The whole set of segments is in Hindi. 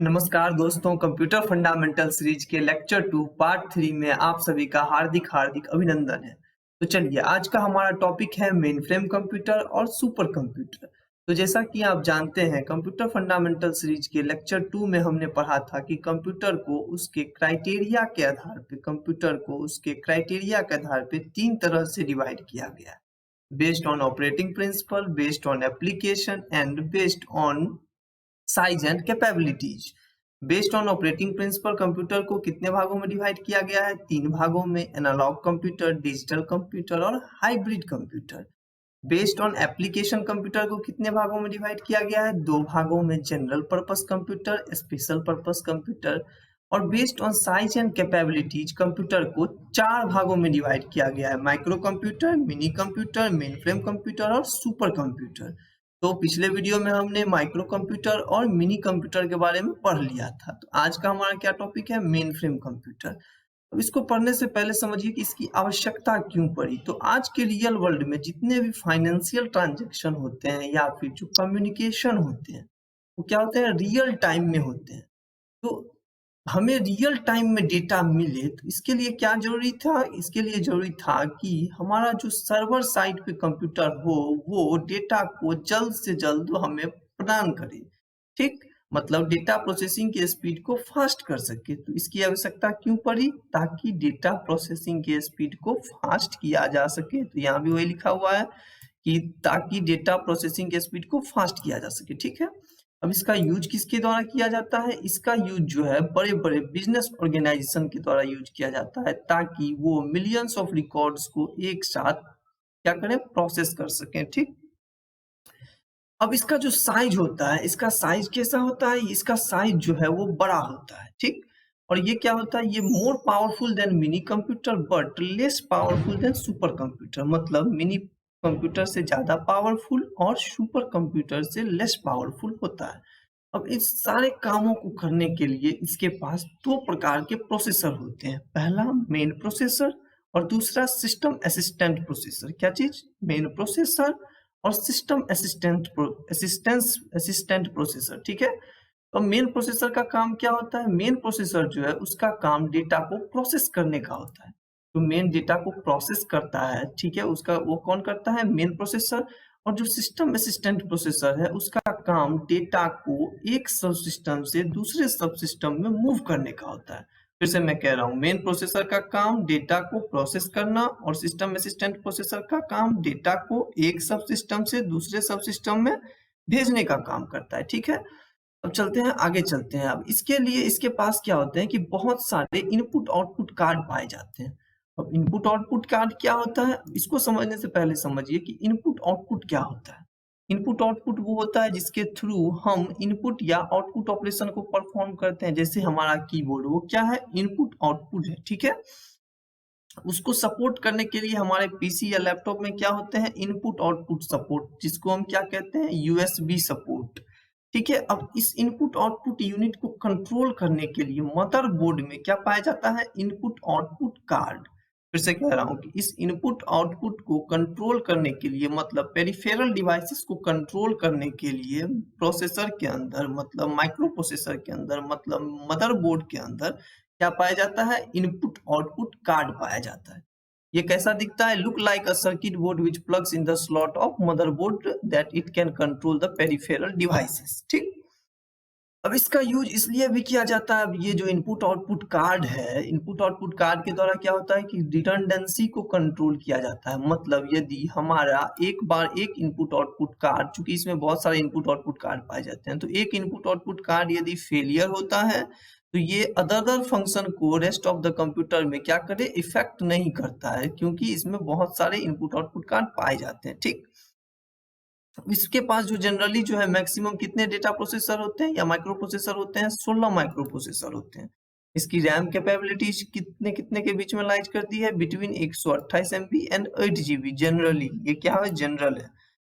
नमस्कार दोस्तों, कंप्यूटर फंडामेंटल सीरीज के लेक्चर 2 पार्ट 3 में आप सभी का हार्दिक हार्दिक अभिनंदन है। तो चलिए, आज का हमारा टॉपिक है मेन फ्रेम कंप्यूटर और सुपर कंप्यूटर। तो जैसा कि आप जानते हैं, कंप्यूटर फंडामेंटल सीरीज के लेक्चर 2 में हमने पढ़ा था कि कंप्यूटर को उसके क्राइटेरिया के आधार पे तीन तरह से डिवाइड किया गया है: based on operating principle, based on application and based on size and capabilities. Based on operating principle computer को कितने भागों में डिवाइड किया गया है? तीन भागों में: एनालॉग कंप्यूटर, डिजिटल कंप्यूटर और hybrid computer. Based on application computer को कितने भागों में डिवाइड किया गया है? दो भागों में: general purpose computer, special purpose computer. और based on size and capabilities computer को चार भागों में डिवाइड किया गया है: micro computer, mini computer, mainframe computer और सुपर कंप्यूटर। तो पिछले वीडियो में हमने माइक्रो कंप्यूटर और मिनी कंप्यूटर के बारे में पढ़ लिया था। तो आज का हमारा क्या टॉपिक है? Mainframe computer. अब इसको पढ़ने से पहले समझिए कि इसकी आवश्यकता क्यों पड़ी। तो आज के रियल वर्ल्ड में जितने भी फाइनेंशियल ट्रांजैक्शन होते हैं या फिर जो कम्युनिकेशन होते हैं, वो क्या होते हैं? रियल टाइम में होते हैं। तो हमें रियल टाइम में डेटा मिले, तो इसके लिए क्या जरूरी था? इसके लिए जरूरी था कि हमारा जो सर्वर साइड पे कंप्यूटर हो, वो डेटा को जल्द से जल्द हमें प्रदान करे। ठीक, मतलब डेटा प्रोसेसिंग की स्पीड को फास्ट कर सके। तो इसकी आवश्यकता क्यों पड़ी? ताकि डेटा प्रोसेसिंग की स्पीड को फास्ट किया जा सके। तो यहाँ भी वही लिखा हुआ है कि ताकि डेटा प्रोसेसिंग की स्पीड को फास्ट किया जा सके। ठीक है, अब इसका यूज किसके द्वारा किया जाता है? इसका यूज जो है बड़े बड़े बिजनेस ऑर्गेनाइजेशन के द्वारा यूज किया जाता है, ताकि वो मिलियंस ऑफ रिकॉर्ड्स को एक साथ क्या करें? प्रोसेस कर सकें। ठीक, अब इसका जो साइज होता है, इसका साइज कैसा होता है? इसका साइज जो है वो बड़ा होता है। ठीक, और ये क्या होता है? ये more powerful than mini computer but less powerful than super computer. मतलब मिनी कंप्यूटर से ज्यादा पावरफुल और सुपर कंप्यूटर से लेस पावरफुल होता है। अब इस सारे कामों को करने के लिए इसके पास दो प्रकार के प्रोसेसर होते हैं। पहला मेन प्रोसेसर और दूसरा सिस्टम असिस्टेंट प्रोसेसर। क्या चीज? मेन प्रोसेसर और सिस्टम असिस्टेंट प्रोसेसर। ठीक है, तो मेन प्रोसेसर का काम क्या होता है? मेन प्रोसेसर जो है उसका काम डेटा को प्रोसेस करने का होता है। तो मेन डेटा को प्रोसेस करता है, ठीक है, उसका वो कौन करता है? Main processor. और जो सिस्टम असिस्टेंट प्रोसेसर है उसका काम डेटा को एक सब सिस्टम से दूसरे सब सिस्टम में मूव करने का होता है। फिर से मैं कह रहा हूँ, मेन प्रोसेसर का काम डेटा को प्रोसेस करना और सिस्टम असिस्टेंट प्रोसेसर का काम डेटा को एक सब सिस्टम से दूसरे सब सिस्टम में भेजने का काम करता है। ठीक है, अब चलते हैं, आगे चलते हैं। अब इसके लिए इसके पास क्या होते हैं कि बहुत सारे इनपुट आउटपुट कार्ड पाए जाते हैं। अब इनपुट आउटपुट कार्ड क्या होता है? इसको समझने से पहले समझिए कि इनपुट आउटपुट क्या होता है। इनपुट आउटपुट वो होता है जिसके थ्रू हम इनपुट या आउटपुट ऑपरेशन को परफॉर्म करते हैं। जैसे हमारा कीबोर्ड, वो क्या है? इनपुट आउटपुट है। ठीक है, उसको सपोर्ट करने के लिए हमारे पीसी या लैपटॉप में क्या होते हैं? इनपुट आउटपुट सपोर्ट, जिसको हम क्या कहते हैं? USB support. ठीक है, अब इस इनपुट आउटपुट यूनिट को कंट्रोल करने के लिए मदरबोर्ड में क्या पाया जाता है? Input output card. फिर से कह रहा हूं कि इस इनपुट आउटपुट को कंट्रोल करने के लिए, मतलब पेरिफेरल डिवाइसेस को कंट्रोल करने के लिए प्रोसेसर के अंदर, मतलब माइक्रो प्रोसेसर के अंदर, मतलब मदरबोर्ड के अंदर क्या पाया जाता है? इनपुट आउटपुट कार्ड पाया जाता है। ये कैसा दिखता है? Look like a circuit board which plugs in the slot of motherboard that it can control the peripheral devices. ठीक, अब इसका यूज इसलिए भी किया जाता है। अब ये जो इनपुट आउटपुट कार्ड है, इनपुट आउटपुट कार्ड के द्वारा क्या होता है कि रिडंडेंसी को कंट्रोल किया जाता है। मतलब यदि हमारा एक बार एक इनपुट आउटपुट कार्ड, चूंकि इसमें बहुत सारे इनपुट आउटपुट कार्ड पाए जाते हैं, तो एक इनपुट आउटपुट कार्ड यदि फेलियर होता है तो ये अदर फंक्शन को रेस्ट ऑफ द कंप्यूटर में क्या करे? इफेक्ट नहीं करता है, क्योंकि इसमें बहुत सारे इनपुट आउटपुट कार्ड पाए जाते हैं। ठीक, इसके पास जो जनरली जो है मैक्सिमम कितने डेटा प्रोसेसर होते हैं या माइक्रो प्रोसेसर होते हैं? 16 माइक्रो प्रोसेसर होते हैं। इसकी रैम कैपेबिलिटीज कितने कितने के बीच में लाइज करती है? Between 128 MB and 8 GB generally. ये क्या है? जनरल है।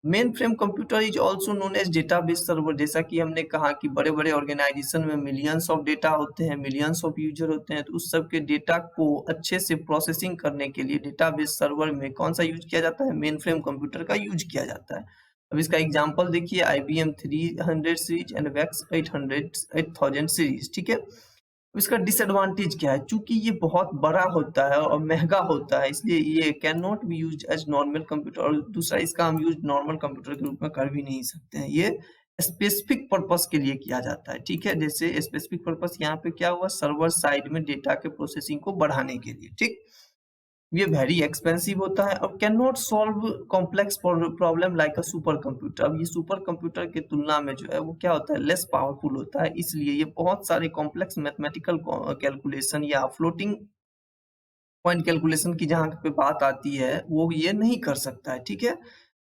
Mainframe computer is also known as database server. जैसा कि हमने कहा कि बड़े बड़े ऑर्गेनाइजेशन में मिलियंस ऑफ डेटा होते हैं, मिलियंस ऑफ यूजर होते हैं, तो उस सब के डेटा को अच्छे से प्रोसेसिंग करने के लिए डेटाबेस सर्वर में कौन सा यूज किया जाता है? मेन फ्रेम कंप्यूटर का यूज किया जाता है। अब इसका एग्जांपल देखिए, IBM 300 series and VAX 8000 series, ठीक है। अब इसका डिसएडवांटेज क्या है? चूंकि ये बहुत बड़ा होता है और महंगा होता है, इसलिए ये cannot be used as normal computer, और दूसरा इसका हम यूज नॉर्मल कंप्यूटर के रूप में कर भी नहीं सकते हैं। ये स्पेसिफिक पर्पस के लिए किया जाता है, ठीक है। जैसे स्पेसिफिक पर्पस यहाँ पे क्या हुआ, सर्वर साइड में डेटा के प्रोसेसिंग को बढ़ाने के लिए, ठीक। ये वेरी एक्सपेंसिव होता है और can not solve complex problem like a super computer. अब ये सुपर कंप्यूटर की तुलना में जो है वो क्या होता है, लेस पावरफुल होता है, इसलिए ये बहुत सारे कॉम्प्लेक्स मैथमेटिकल कैलकुलेशन या फ्लोटिंग पॉइंट कैलकुलेशन की जहाँ पे बात आती है वो ये नहीं कर सकता है, ठीक है।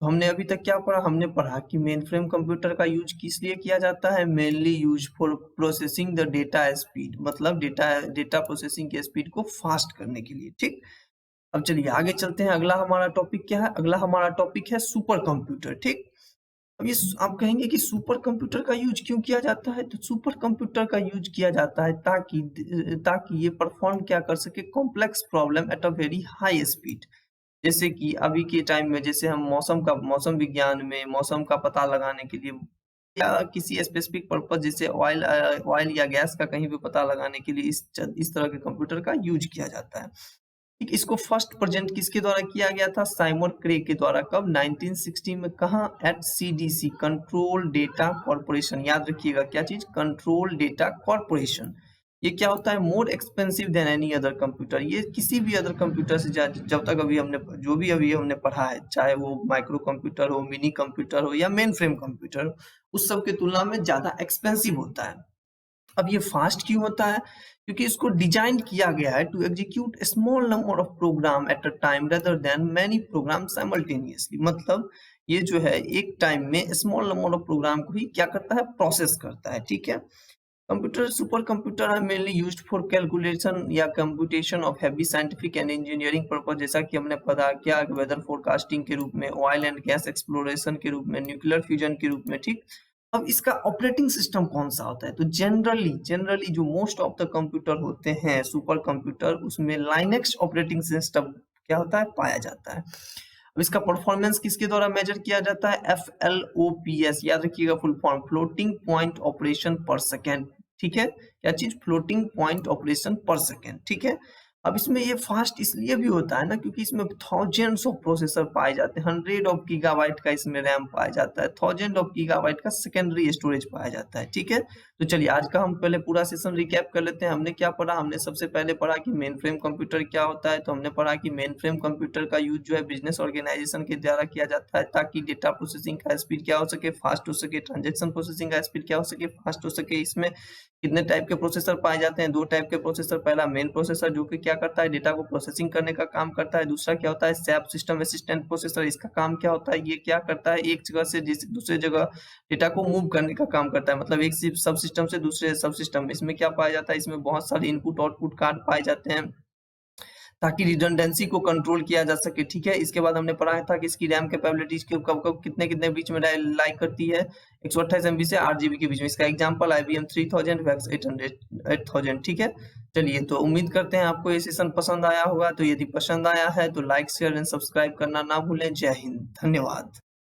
तो हमने अभी तक क्या पढ़ा, हमने पढ़ा कि मेन फ्रेम कंप्यूटर का यूज किस लिए किया जाता है, mainly use for processing the data speed, मतलब डेटा प्रोसेसिंग की स्पीड को फास्ट करने के लिए, ठीक। अब चलिए आगे चलते हैं, अगला हमारा टॉपिक क्या है, अगला हमारा टॉपिक है सुपर कंप्यूटर, ठीक। अब ये आप कहेंगे कि सुपर कंप्यूटर का यूज क्यों किया जाता है, तो सुपर कंप्यूटर का यूज किया जाता है ताकि ये परफॉर्म क्या कर सके, complex problem at a very high speed. जैसे कि अभी के टाइम में जैसे हम मौसम विज्ञान में मौसम का पता लगाने के लिए या किसी स्पेसिफिक पर्पज जैसे ऑयल या गैस का कहीं भी पता लगाने के लिए इस तरह के कंप्यूटर का यूज किया जाता है, ठीक। इसको फर्स्ट प्रेजेंट किसके द्वारा किया गया था, साइमन क्रे के द्वारा, कब, 1960 में, कहा, at CDC, control data corporation. याद रखिएगा क्या चीज, कंट्रोल डेटा कॉर्पोरेशन। ये क्या होता है, more expensive than any other computer. ये किसी भी अदर कंप्यूटर से जब तक अभी हमने पढ़ा है, चाहे वो माइक्रो कंप्यूटर हो, मिनी कंप्यूटर हो या मेन फ्रेम कंप्यूटर हो, उस सब के तुलना में ज्यादा एक्सपेंसिव होता है। अब ये फास्ट क्यों होता है, क्योंकि इसको डिजाइन किया गया है to execute small number of program at a time rather than many program simultaneously. मतलब ये जो है एक टाइम में स्मॉल नंबर ऑफ प्रोग्राम को ही क्या करता है, प्रोसेस करता है, ठीक है। Computer super computer are mainly used for calculation या computation of heavy scientific and engineering purpose, जैसा कि हमने पता किया, वेदर फोरकास्टिंग के रूप में, ऑयल एंड गैस एक्सप्लोरेशन के रूप में, न्यूक्लियर फ्यूजन के रूप में, ठीक। अब इसका ऑपरेटिंग सिस्टम कौन सा होता है, तो जनरली जो मोस्ट ऑफ द कंप्यूटर होते हैं सुपर कंप्यूटर, उसमें लाइनेक्स ऑपरेटिंग सिस्टम क्या होता है, पाया जाता है। अब इसका परफॉर्मेंस किसके द्वारा मेजर किया जाता है, FLOPS, याद रखिएगा full form, floating point operation पर सेकेंड, ठीक है। क्या चीज, फ्लोटिंग पॉइंट ऑपरेशन पर सेकेंड, ठीक है। अब इसमें ये फास्ट इसलिए भी होता है ना, क्योंकि इसमें थाउजेंड्स ऑफ प्रोसेसर पाए जाते हैं, 100 ऑफ गीगाबाइट का इसमें रैम पाया जाता है, 1000 ऑफ गीगाबाइट का सेकेंडरी स्टोरेज पाया जाता है, ठीक है। तो चलिए आज का हम पहले पूरा सेशन रिकैप कर लेते हैं। हमने क्या पढ़ा, हमने सबसे पहले पढ़ा कि मेन फ्रेम कंप्यूटर क्या होता है। तो हमने पढ़ा कि मेन फ्रेम कंप्यूटर का यूज जो है बिजनेस ऑर्गेनाइजेशन के द्वारा किया जाता है, ताकि डेटा प्रोसेसिंग का स्पीड क्या हो सके, फास्ट हो सके, ट्रांजेक्शन प्रोसेसिंग का स्पीड क्या हो सके, फास्ट हो सके। इसमें कितने टाइप के प्रोसेसर पाए जाते हैं, 2 टाइप के प्रोसेसर। पहला मेन प्रोसेसर जो कि क्या करता है, डेटा को प्रोसेसिंग करने का काम करता है। दूसरा क्या होता है, सैप सिस्टम असिस्टेंट प्रोसेसर। इसका काम क्या होता है, ये क्या करता है, एक जगह से दूसरे जगह डेटा को मूव करने का काम करता है, मतलब एक सब सिस्टम से दूसरे सब सिस्टम। इसमें क्या पाया जाता है, इसमें बहुत सारे इनपुट आउटपुट कार्ड पाए जाते हैं ताकि रिडंडेंसी को कंट्रोल किया जा सके, ठीक है। इसके बाद हमने पढ़ा था कि इसकी रैम कैपेबिलिटीज कब कब कितने बीच में लाई करती है, 128 MB से 8 GB के बीच में। इसका एग्जांपल IBM 3000 वेक्स 8000, ठीक है। चलिए, तो उम्मीद करते हैं आपको ये सेशन पसंद आया होगा। तो यदि पसंद आया है तो लाइक शेयर एंड सब्सक्राइब करना ना भूलें। जय हिंद, धन्यवाद।